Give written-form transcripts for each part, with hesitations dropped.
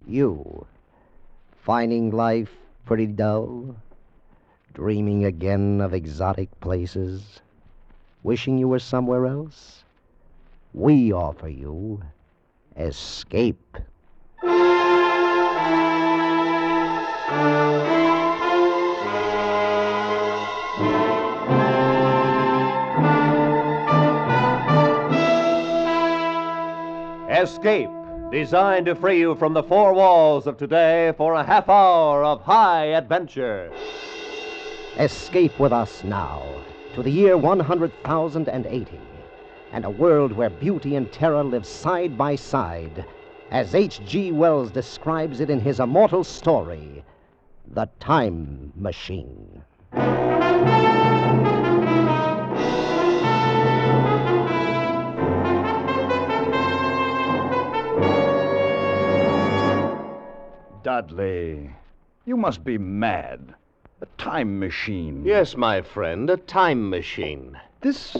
You, finding life pretty dull? Dreaming again of exotic places? Wishing you were somewhere else? We offer you escape. Escape, designed to free you from the four walls of today for a half hour of high adventure. Escape with us now to the year 100,080 and a world where beauty and terror live side by side, as H.G. Wells describes it in his immortal story, The Time Machine. Dudley, you must be mad. A time machine. Yes, my friend, a time machine. This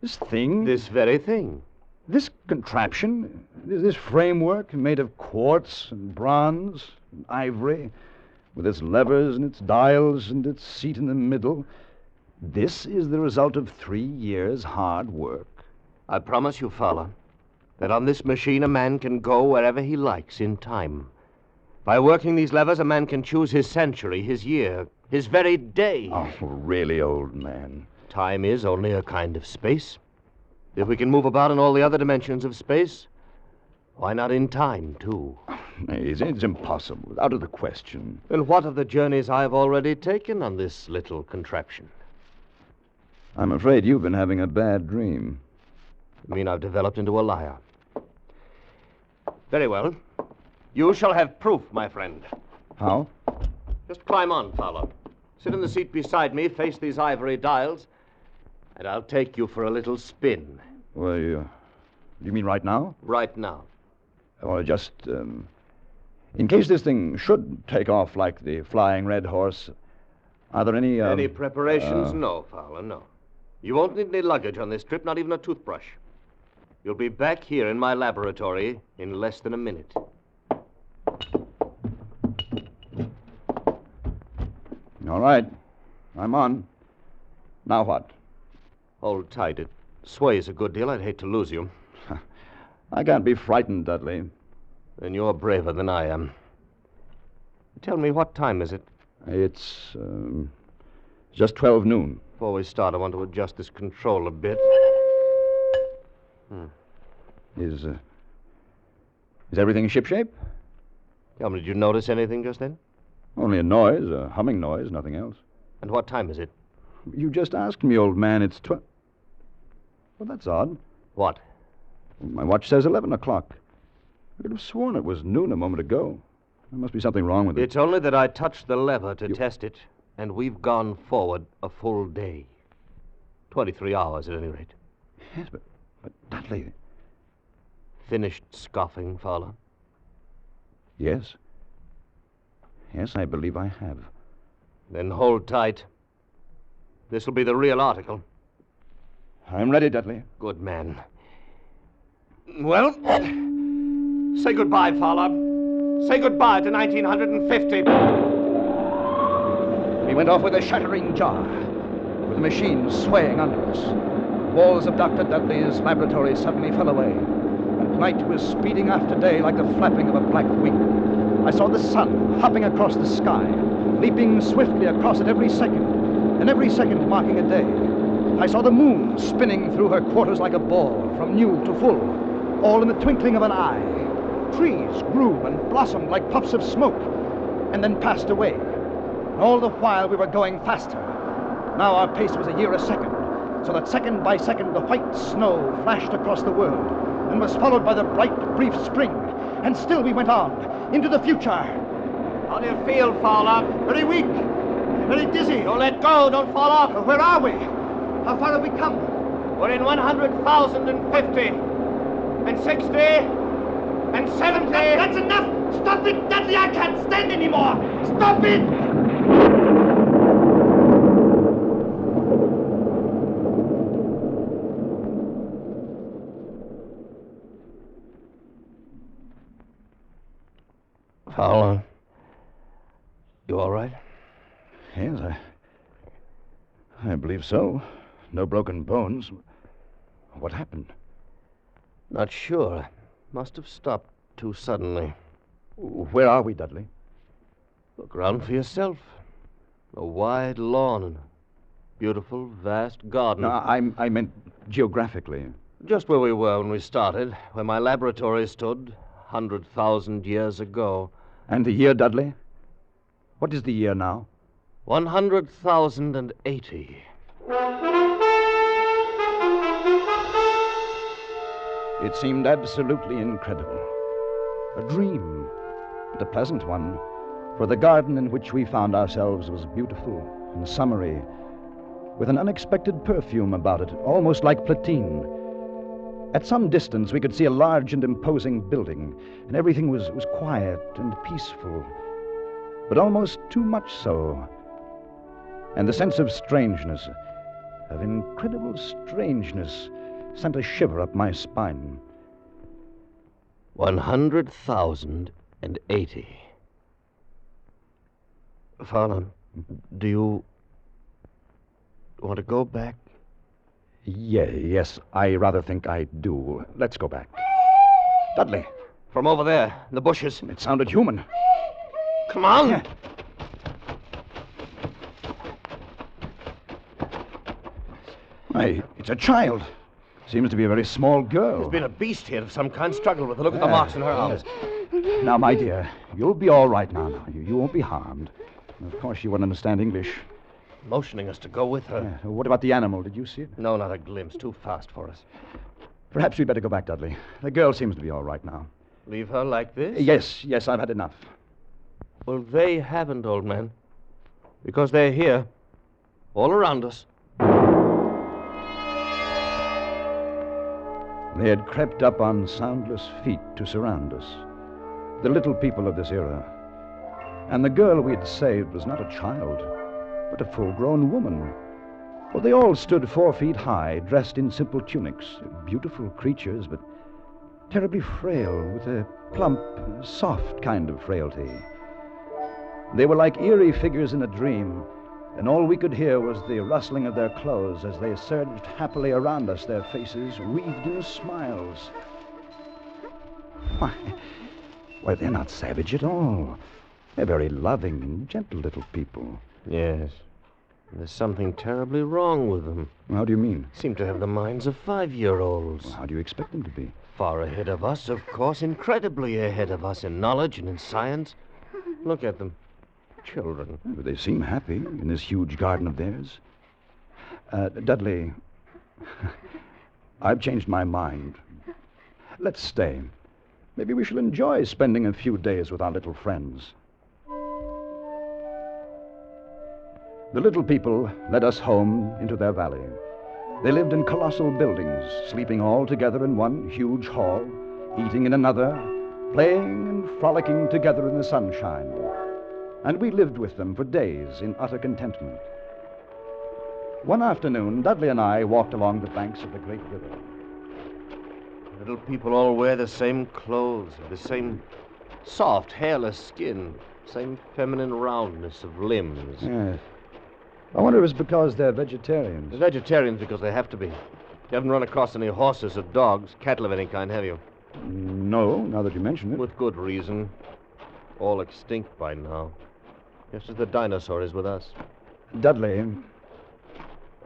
thing? This very thing. This contraption? This framework made of quartz and bronze and ivory, with its levers and its dials and its seat in the middle. This is the result of 3 years' hard work. I promise you, Fowler, that on this machine a man can go wherever he likes in time. By working these levers, a man can choose his century, his year, his very day. Oh, really, old man. Time is only a kind of space. If we can move about in all the other dimensions of space, why not in time, too? It's impossible. Out of the question. And what of the journeys I've already taken on this little contraption? I'm afraid you've been having a bad dream. You mean I've developed into a liar? Very well. You shall have proof, my friend. How? Just climb on, Fowler. Sit in the seat beside me, face these ivory dials, and I'll take you for a little spin. Well, you mean right now? Right now. Or just, in case this thing should take off like the Flying Red Horse, are there any, Any preparations? No, Fowler, no. You won't need any luggage on this trip, not even a toothbrush. You'll be back here in my laboratory in less than a minute. All right. I'm on. Now what? Hold tight. It sways a good deal. I'd hate to lose you. I can't be frightened, Dudley. Then you're braver than I am. Tell me, what time is it? It's just 12 noon. Before we start, I want to adjust this control a bit. Is everything shipshape? Tell me, did you notice anything just then? Only a noise, a humming noise, nothing else. And what time is it? You just asked me, old man. It's 12. Well, that's odd. What? My watch says 11 o'clock. I could have sworn it was noon a moment ago. There must be something wrong with it. It's only that I touched the lever to test it, and we've gone forward a full day. 23 hours, at any rate. Yes, but Dudley... Finished scoffing, Fowler? Yes. Yes, I believe I have. Then hold tight. This'll be the real article. I'm ready, Dudley. Good man. Well, say goodbye, Fowler. Say goodbye to 1950. We went off with a shattering jar, with the machine swaying under us. The walls of Dr. Dudley's laboratory suddenly fell away, and night was speeding after day like the flapping of a black wing. I saw the sun hopping across the sky, leaping swiftly across it every second, and every second marking a day. I saw the moon spinning through her quarters like a ball, from new to full, all in the twinkling of an eye. Trees grew and blossomed like puffs of smoke, and then passed away. And all the while we were going faster. Now our pace was a year a second, so that second by second the white snow flashed across the world, and was followed by the bright, brief spring. And still we went on, into the future. How do you feel, Fowler? Very weak, very dizzy. Don't let go, don't fall off. Where are we? How far have we come? We're in 100,050, and 60, and 70. That's enough! Stop it, Dudley! I can't stand anymore! Stop it! Fowler, you all right? Yes, I believe so. No broken bones. What happened? Not sure. Must have stopped too suddenly. Where are we, Dudley? Look around for yourself. A wide lawn and a beautiful, vast garden. No, I meant geographically. Just where we were when we started, where my laboratory stood 100,000 years ago. And the year, Dudley? What is the year now? 100,080. It seemed absolutely incredible. A dream, but a pleasant one, for the garden in which we found ourselves was beautiful and summery, with an unexpected perfume about it, almost like platine. At some distance, we could see a large and imposing building, and everything was quiet and peaceful, but almost too much so. And the sense of strangeness, of incredible strangeness, sent a shiver up my spine. 100,080. Fowler, do you want to go back? Yes, I rather think I do. Let's go back. Dudley. From over there, in the bushes. It sounded human. Come on! Yeah. Why, it's a child. Seems to be a very small girl. There's been a beast here of some kind, struggled with her. Look at the marks in her arms. Now, my dear, you'll be all right now. You won't be harmed. Of course, you won't understand English. Motioning us to go with her. Yeah. What about the animal? Did you see it? No, not a glimpse. Too fast for us. Perhaps we'd better go back, Dudley. The girl seems to be all right now. Leave her like this? Yes, I've had enough. Well, they haven't, old man. Because they're here. All around us. They had crept up on soundless feet to surround us. The little people of this era. And the girl we'd saved was not a child, but a full-grown woman. For they all stood 4 feet high, dressed in simple tunics. Beautiful creatures, but terribly frail, with a plump, soft kind of frailty. They were like eerie figures in a dream, and all we could hear was the rustling of their clothes as they surged happily around us, their faces wreathed in smiles. Why, they're not savage at all. They're very loving and gentle little people. Yes. There's something terribly wrong with them. How do you mean? Seem to have the minds of 5-year-olds. Well, how do you expect them to be? Far ahead of us, of course. Incredibly ahead of us in knowledge and in science. Look at them. Children. But they seem happy in this huge garden of theirs. Dudley, I've changed my mind. Let's stay. Maybe we shall enjoy spending a few days with our little friends. The little people led us home into their valley. They lived in colossal buildings, sleeping all together in one huge hall, eating in another, playing and frolicking together in the sunshine. And we lived with them for days in utter contentment. One afternoon, Dudley and I walked along the banks of the great river. Little people all wear the same clothes, the same soft, hairless skin, same feminine roundness of limbs. Yes. I wonder if it's because they're vegetarians. They're vegetarians because they have to be. You haven't run across any horses or dogs, cattle of any kind, have you? No, now that you mention it. With good reason. All extinct by now. Just as the dinosaur is with us. Dudley,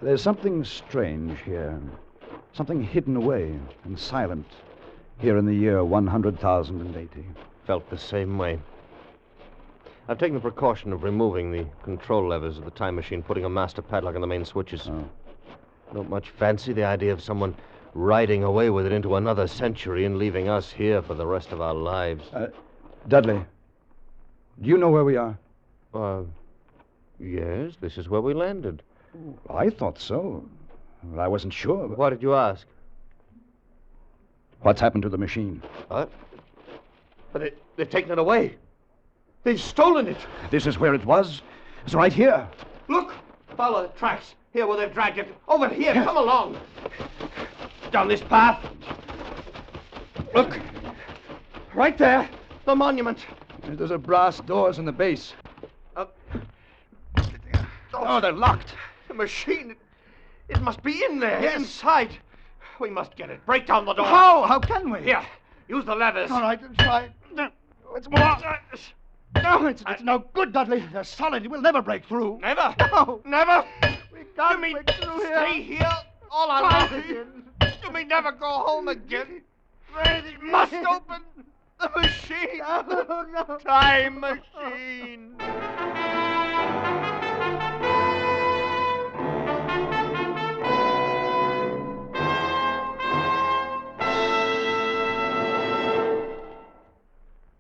there's something strange here. Something hidden away and silent here in the year 100,080. Felt the same way. I've taken the precaution of removing the control levers of the time machine, putting a master padlock on the main switches. Oh. Don't much fancy the idea of someone riding away with it into another century and leaving us here for the rest of our lives. Dudley, do you know where we are? Yes, this is where we landed. I thought so. Well, I wasn't sure. Why did you ask? What's happened to the machine? What? But they've taken it away. They've stolen it. This is where it was. It's right here. Look! Follow the tracks. Here where they've dragged it. Over here. Come along. Down this path. Look. Right there. The monument. There's a brass doors in the base. Oh, they're locked. The machine. It must be in there, Yes. inside. We must get it. Break down the door. How? How can we? Here, use the levers. All right, try. It's more. No, it's no good, Dudley. They're solid. We'll never break through. Never. No. Never. We can't You mean break through here. stay here all our Try lives? again. You mean never go home again? It must open the machine. No. Time machine.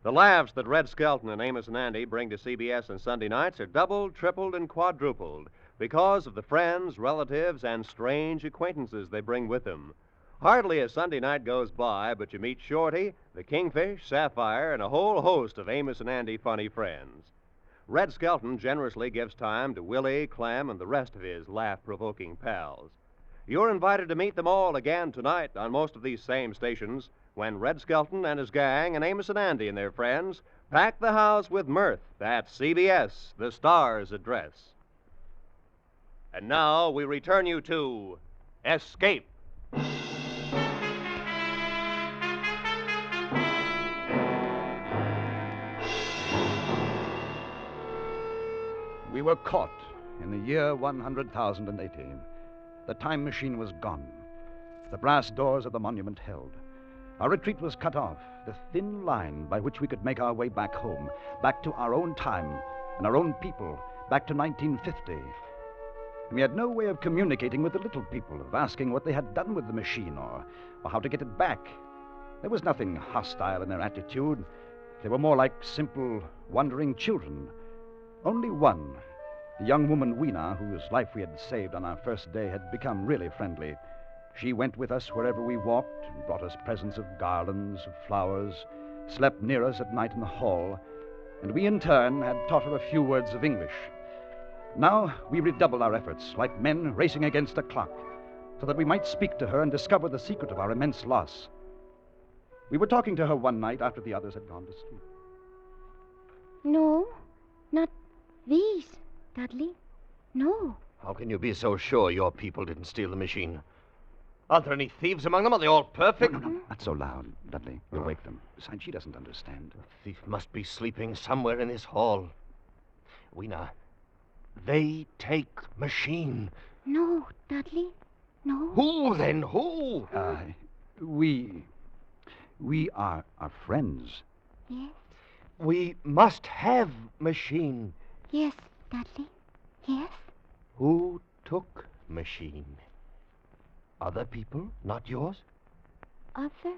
The laughs that Red Skelton and Amos and Andy bring to CBS on Sunday nights are doubled, tripled, and quadrupled because of the friends, relatives, and strange acquaintances they bring with them. Hardly a Sunday night goes by but you meet Shorty, the Kingfish, Sapphire, and a whole host of Amos and Andy funny friends. Red Skelton generously gives time to Willie, Clem, and the rest of his laugh-provoking pals. You're invited to meet them all again tonight on most of these same stations when Red Skelton and his gang and Amos and Andy and their friends pack the house with mirth at CBS, the Star's address. And now we return you to Escape. We were caught in the year 100,080. The time machine was gone. The brass doors of the monument held. Our retreat was cut off, the thin line by which we could make our way back home, back to our own time and our own people, back to 1950. We had no way of communicating with the little people, of asking what they had done with the machine or how to get it back. There was nothing hostile in their attitude. They were more like simple, wandering children. Only one, the young woman Weena, whose life we had saved on our first day, had become really friendly. She went with us wherever we walked and brought us presents of garlands, of flowers, slept near us at night in the hall, and we in turn had taught her a few words of English. Now we redoubled our efforts, like men racing against a clock, so that we might speak to her and discover the secret of our immense loss. We were talking to her one night after the others had gone to sleep. No, not these, Dudley. No. How can you be so sure your people didn't steal the machine? Aren't there any thieves among them? Are they all perfect? No, not so loud, Dudley. You'll wake them. Besides, she doesn't understand. The thief must be sleeping somewhere in this hall. Weena, they take machine. No, Dudley. No. Who then? Who? We are friends. Yes. We must have machine. Yes, Dudley. Yes. Who took machine? Other people, not yours? Other?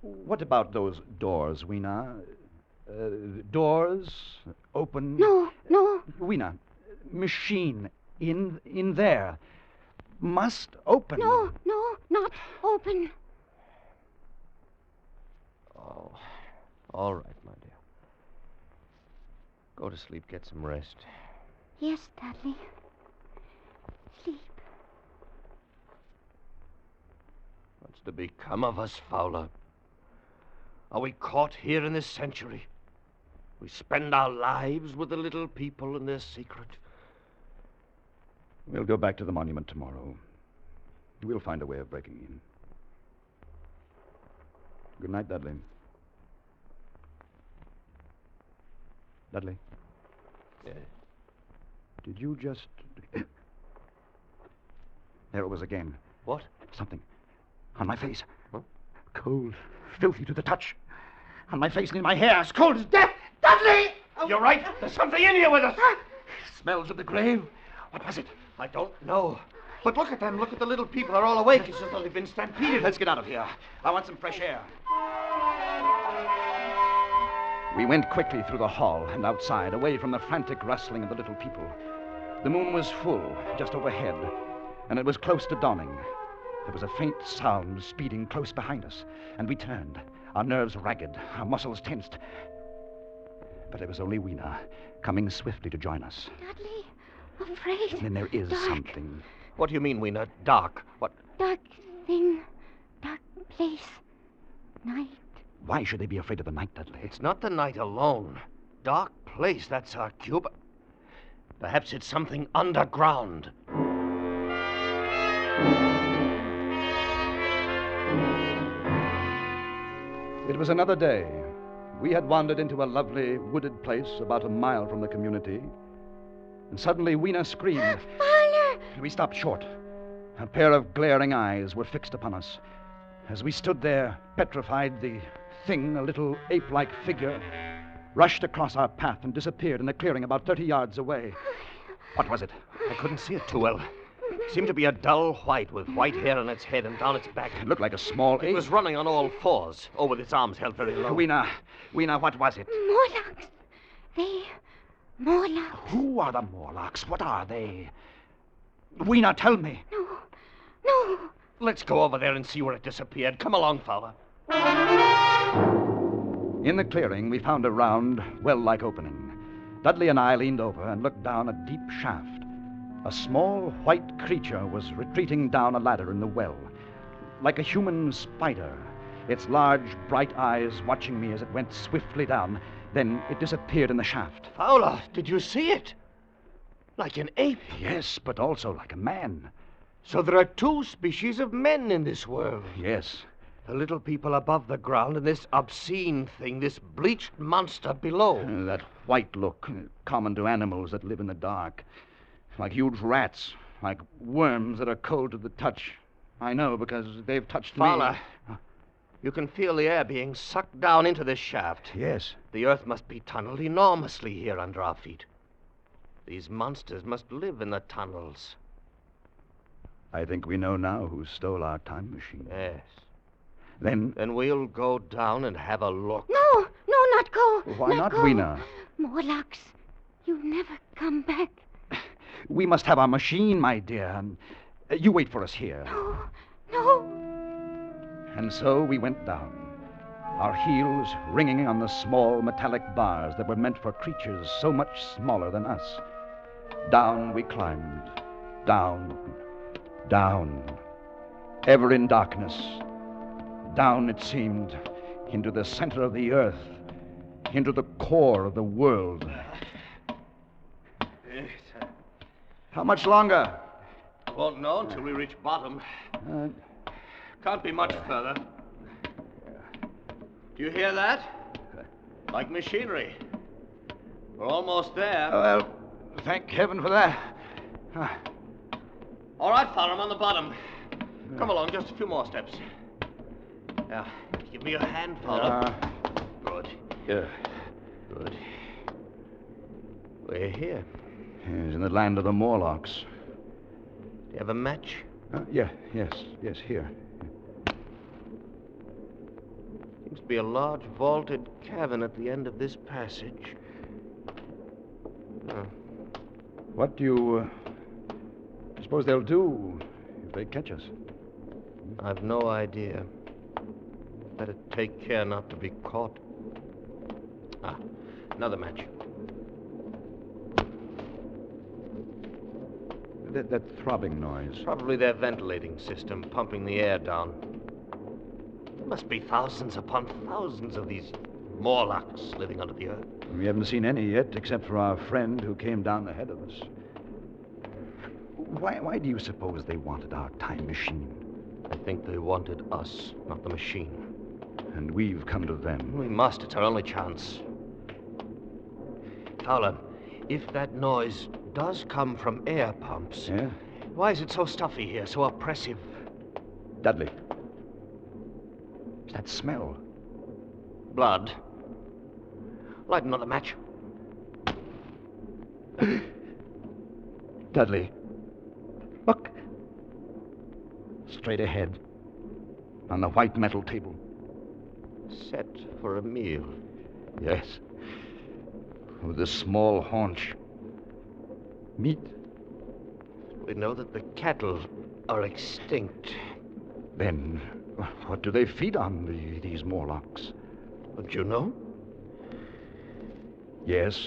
What about those doors, Weena? Doors open. No. Weena, machine in there must open. No, not open. Oh, all right, my dear. Go to sleep, get some rest. Yes, Dudley. Sleep. What's to become of us, Fowler? Are we caught here in this century? We spend our lives with the little people and their secret. We'll go back to the monument tomorrow. We'll find a way of breaking in. Good night, Dudley. Dudley. Yes. Did you just... There it was again. What? Something. On my face. Huh? Cold. Filthy to the touch. On my face and in my hair. As cold as death. Dudley! You're right. There's something in here with us. Smells of the grave. What was it? I don't know. But look at them. Look at the little people. They're all awake. It's as though they've been stampeded. Let's get out of here. I want some fresh air. We went quickly through the hall and outside, away from the frantic rustling of the little people. The moon was full, just overhead, and it was close to dawning. There was a faint sound speeding close behind us, and we turned, our nerves ragged, our muscles tensed. But it was only Weena, coming swiftly to join us. Dudley, afraid. And then there is Dark. something. What do you mean, Weena? Dark? What? Dark thing. Dark place. Night. Why should they be afraid of the night, Dudley? It's not the night alone. Dark place, that's our cube. Perhaps it's something underground. It was another day. We had wandered into a lovely wooded place about a mile from the community. And suddenly Weena screamed. Father! We stopped short. A pair of glaring eyes were fixed upon us. As we stood there, petrified, the thing, a little ape-like figure, rushed across our path and disappeared in a clearing about 30 yards away. What was it? I couldn't see it too well. Seemed to be a dull white with white hair on its head and down its back. It looked like a small ape. It was running on all fours, with its arms held very low. Weena, what was it? Morlocks. Morlocks. Who are the Morlocks? What are they? Weena, tell me. No. Let's go over there and see where it disappeared. Come along, fella. In the clearing, we found a round, well-like opening. Dudley and I leaned over and looked down a deep shaft. A small white creature was retreating down a ladder in the well, like a human spider, its large, bright eyes watching me as it went swiftly down. Then it disappeared in the shaft. Fowler, did you see it? Like an ape. Yes, but also like a man. So there are two species of men in this world. Yes. The little people above the ground and this obscene thing, this bleached monster below. That white look, common to animals that live in the dark. Like huge rats, like worms that are cold to the touch. I know, because they've touched Fowler, me. you can feel the air being sucked down into this shaft. Yes. The earth must be tunneled enormously here under our feet. These monsters must live in the tunnels. I think we know now who stole our time machine. Yes. Then we'll go down and have a look. No, not go. Why not, go. Weena? Morlocks, you never come back. We must have our machine, my dear. And you wait for us here. No. And so we went down, our heels ringing on the small metallic bars that were meant for creatures so much smaller than us. Down we climbed, down, ever in darkness. Down, it seemed, into the center of the earth, into the core of the world. How much longer? Won't know until we reach bottom. Can't be much further. Do you hear that? Like machinery. We're almost there. Well, thank heaven for that. All right, fella, I'm on the bottom. Come along, just a few more steps. Now, give me your hand, fella. Good. Yeah. Good. We're here. He's in the land of the Morlocks. Do you have a match? Yes, here. Seems to be a large vaulted cavern at the end of this passage. What do you suppose they'll do if they catch us? I've no idea. Better take care not to be caught. Another match. That throbbing noise. Probably their ventilating system pumping the air down. There must be thousands upon thousands of these Morlocks living under the earth. We haven't seen any yet, except for our friend who came down ahead of us. Why do you suppose they wanted our time machine? I think they wanted us, not the machine. And we've come to them. We must. It's our only chance. Fowler, if that noise does come from air pumps... Yeah? Why is it so stuffy here, so oppressive? Dudley. That smell. Blood. Light another match. Dudley. Look. Straight ahead. On the white metal table. Set for a meal. Yes. With a small haunch. Meat. We know that the cattle are extinct. Then, what do they feed on, these Morlocks? Don't you know? Yes,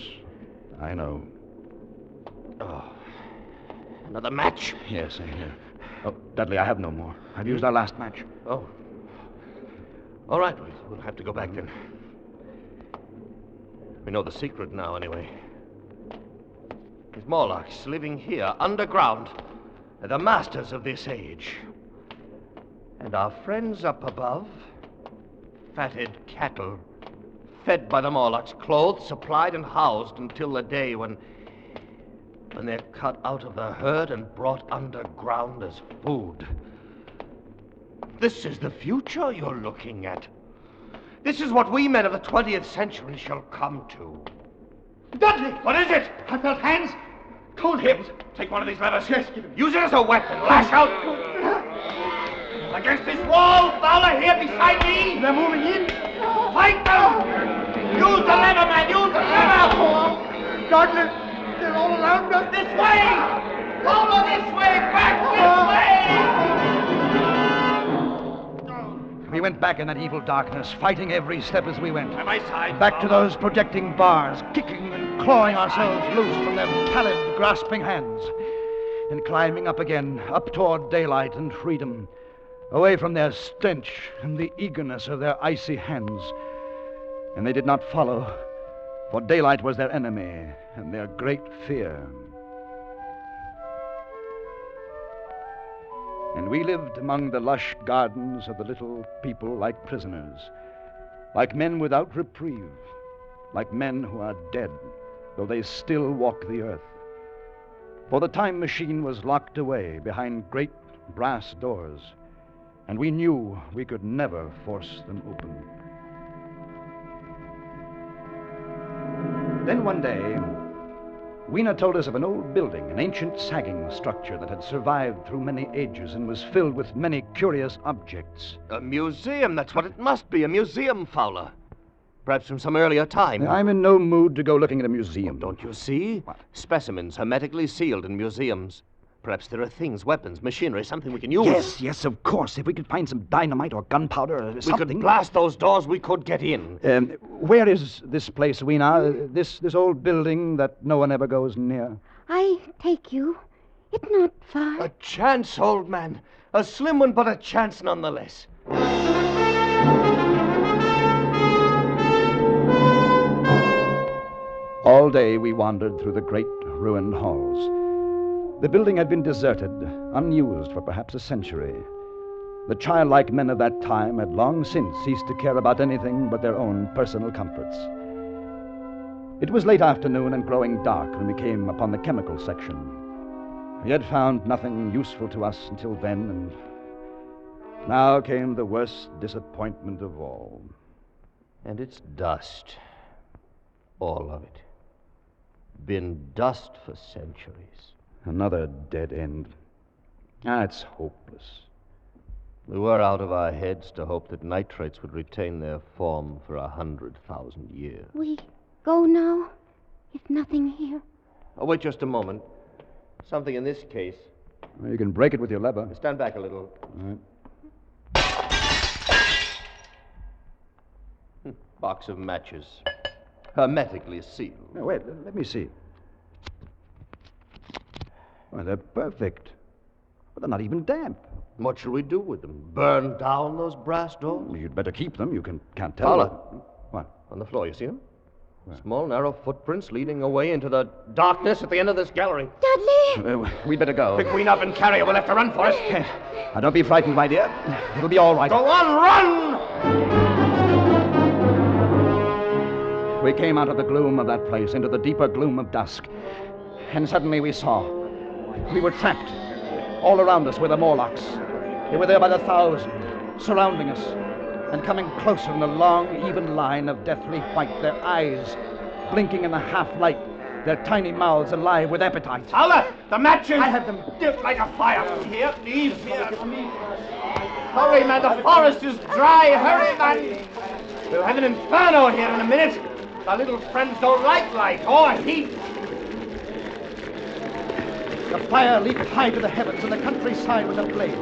I know. Oh. Another match? Yes, here. Oh, Dudley, I have no more. I've used our last match. Oh. All right, we'll have to go back then. We know the secret now, anyway. These Morlocks living here, underground, are the masters of this age. And our friends up above, fatted cattle, fed by the Morlocks, clothed, supplied, and housed until the day when they're cut out of the herd and brought underground as food. This is the future you're looking at. This is what we men of the 20th century shall come to. Dudley! What is it? I felt hands. Cold hands. Take one of these levers. Yes, give it. Use it as a weapon. Lash out. Against this wall, Fowler, here beside me. They're moving in. Fight them. Use the lever, man. Use the lever. Dudley, they're all around us. This way. Fowler, this way. Back this way. We went back in that evil darkness, fighting every step as we went. By my side. Back to those projecting bars, kicking and clawing ourselves loose from their pallid, grasping hands. And climbing up again, up toward daylight and freedom, away from their stench and the eagerness of their icy hands. And they did not follow, for daylight was their enemy and their great fear. And we lived among the lush gardens of the little people like prisoners, like men without reprieve, like men who are dead, though they still walk the earth. For the time machine was locked away behind great brass doors, and we knew we could never force them open. Then one day, Weena told us of an old building, an ancient sagging structure that had survived through many ages and was filled with many curious objects. A museum, that's what it must be, a museum, Fowler. Perhaps from some earlier time. I'm in no mood to go looking at a museum. Don't you see? What? Specimens hermetically sealed in museums. Perhaps there are things, weapons, machinery, something we can use. Yes, of course. If we could find some dynamite or gunpowder or something. We could blast those doors, we could get in. Where is this place, Weena? This old building that no one ever goes near? I take you. It's not far. A chance, old man. A slim one, but a chance nonetheless. All day we wandered through the great ruined halls. The building had been deserted, unused for perhaps a century. The childlike men of that time had long since ceased to care about anything but their own personal comforts. It was late afternoon and growing dark when we came upon the chemical section. We had found nothing useful to us until then, and now came the worst disappointment of all. And it's dust. All of it. Been dust for centuries. Another dead end. It's hopeless. We were out of our heads to hope that nitrates would retain their form for 100,000 years. We go now? Is nothing here? Oh, wait just a moment. Something in this case. Well, you can break it with your lever. Stand back a little. All right. Box of matches. Hermetically sealed. Now, wait, let me see. Well, they're perfect. But they're not even damp. What shall we do with them? Burn down those brass doors? Well, you'd better keep them. You can't tell. Fowler. What? On the floor, you see them? Where? Small, narrow footprints leading away into the darkness at the end of this gallery. Dudley! We'd better go. Pick Queen up and carry her. We'll have to run for it. Now, don't be frightened, my dear. It'll be all right. Go on, run! We came out of the gloom of that place into the deeper gloom of dusk. And suddenly we saw. We were trapped. All around us were the Morlocks. They were there by the thousand, surrounding us, and coming closer in a long, even line of deathly white, their eyes blinking in the half-light, their tiny mouths alive with appetite. Fowler, the matches! I have them. Just like a fire. Here, please, here. Hurry, man, the forest is dry. Hurry, man. We'll have an inferno here in a minute. Our little friends don't like light or heat. The fire leaped high to the heavens, and the countryside was ablaze.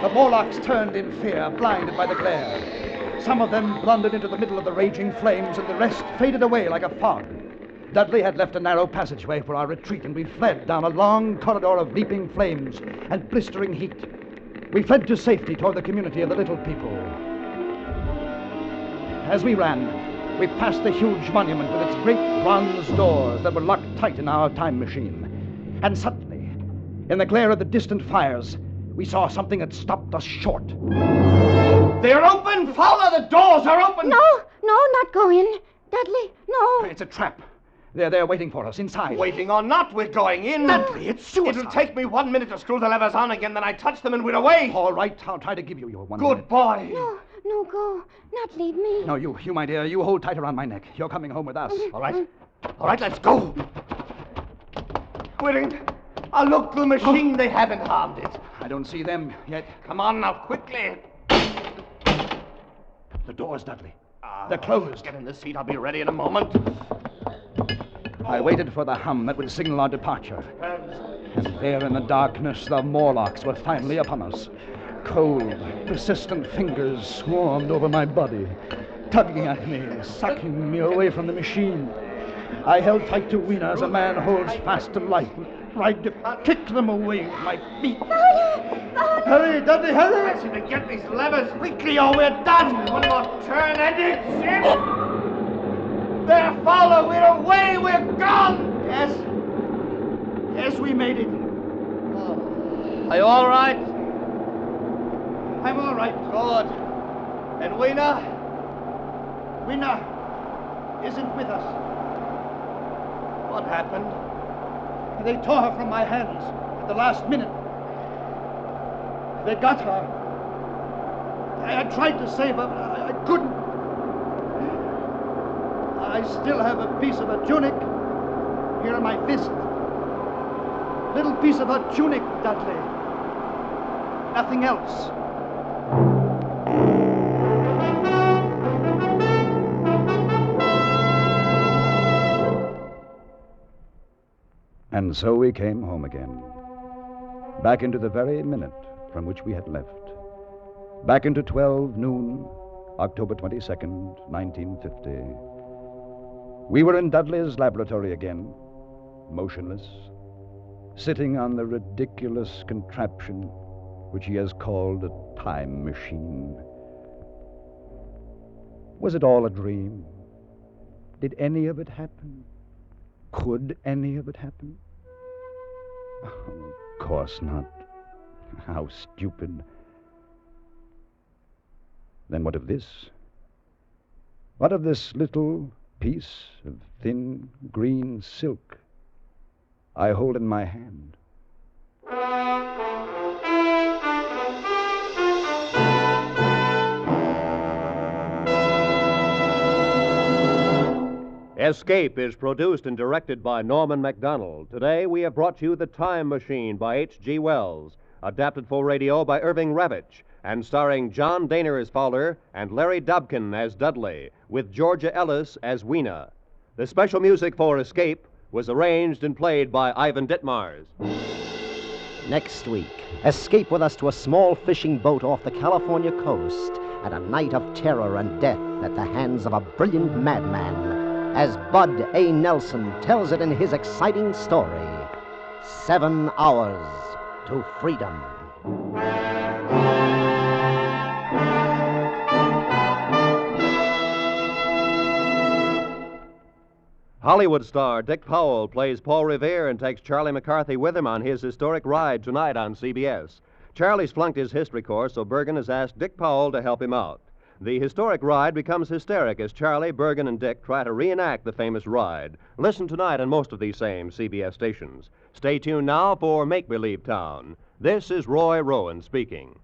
The Morlocks turned in fear, blinded by the glare. Some of them blundered into the middle of the raging flames, and the rest faded away like a fog. Dudley had left a narrow passageway for our retreat, and we fled down a long corridor of leaping flames and blistering heat. We fled to safety toward the community of the little people. As we ran, we passed the huge monument with its great bronze doors that were locked tight in our time machine. And suddenly, in the glare of the distant fires, we saw something that stopped us short. They're open! Fowler, the doors are open! No, not go in. Dudley, no. It's a trap. They're there waiting for us inside. Waiting or not, we're going in. Dudley, it's suicide. It'll take me 1 minute to screw the levers on again, then I touch them and we're away. All right, I'll try to give you your 1 Good minute. boy. No, go. Not leave me. No, you, my dear, you hold tight around my neck. You're coming home with us. All right, let's go. We're in. Look, the machine, they haven't harmed it. I don't see them yet. Come on now, quickly. The doors, Dudley. They're closed. Get in the seat. I'll be ready in a moment. I waited for the hum that would signal our departure. And there in the darkness, the Morlocks were finally upon us. Cold, persistent fingers swarmed over my body, tugging at me, sucking me away from the machine. I held tight to Weena as a man holds fast to life, tried to kick them away with my feet. Hurry, Dudley, hurry! I see to get these levers quickly or we're done. One more turn and it's in. There, Fowler, we're away, we're gone. Yes, we made it. Are you all right? I'm all right. Good. And Weena? Weena isn't with us. What happened? They tore her from my hands at the last minute. They got her. I tried to save her, but I couldn't. I still have a piece of her tunic here in my fist. Little piece of her tunic, Dudley. Nothing else. And so we came home again. Back into the very minute from which we had left. Back into 12 noon, October 22nd, 1950. We were in Dudley's laboratory again, motionless, sitting on the ridiculous contraption which he has called a time machine. Was it all a dream? Did any of it happen? Could any of it happen? Oh, of course not. How stupid. Then what of this? What of this little piece of thin green silk I hold in my hand? Escape is produced and directed by Norman MacDonald. Today we have brought you The Time Machine by H.G. Wells, adapted for radio by Irving Ravitch, and starring John Daner as Fowler and Larry Dobkin as Dudley, with Georgia Ellis as Weena. The special music for Escape was arranged and played by Ivan Ditmars. Next week, escape with us to a small fishing boat off the California coast and a night of terror and death at the hands of a brilliant madman, as Bud A. Nelson tells it in his exciting story, 7 Hours to Freedom. Hollywood star Dick Powell plays Paul Revere and takes Charlie McCarthy with him on his historic ride tonight on CBS. Charlie's flunked his history course, so Bergen has asked Dick Powell to help him out. The historic ride becomes hysteric as Charlie, Bergen, and Dick try to reenact the famous ride. Listen tonight on most of these same CBS stations. Stay tuned now for Make-Believe Town. This is Roy Rowan speaking.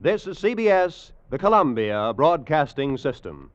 This is CBS, the Columbia Broadcasting System.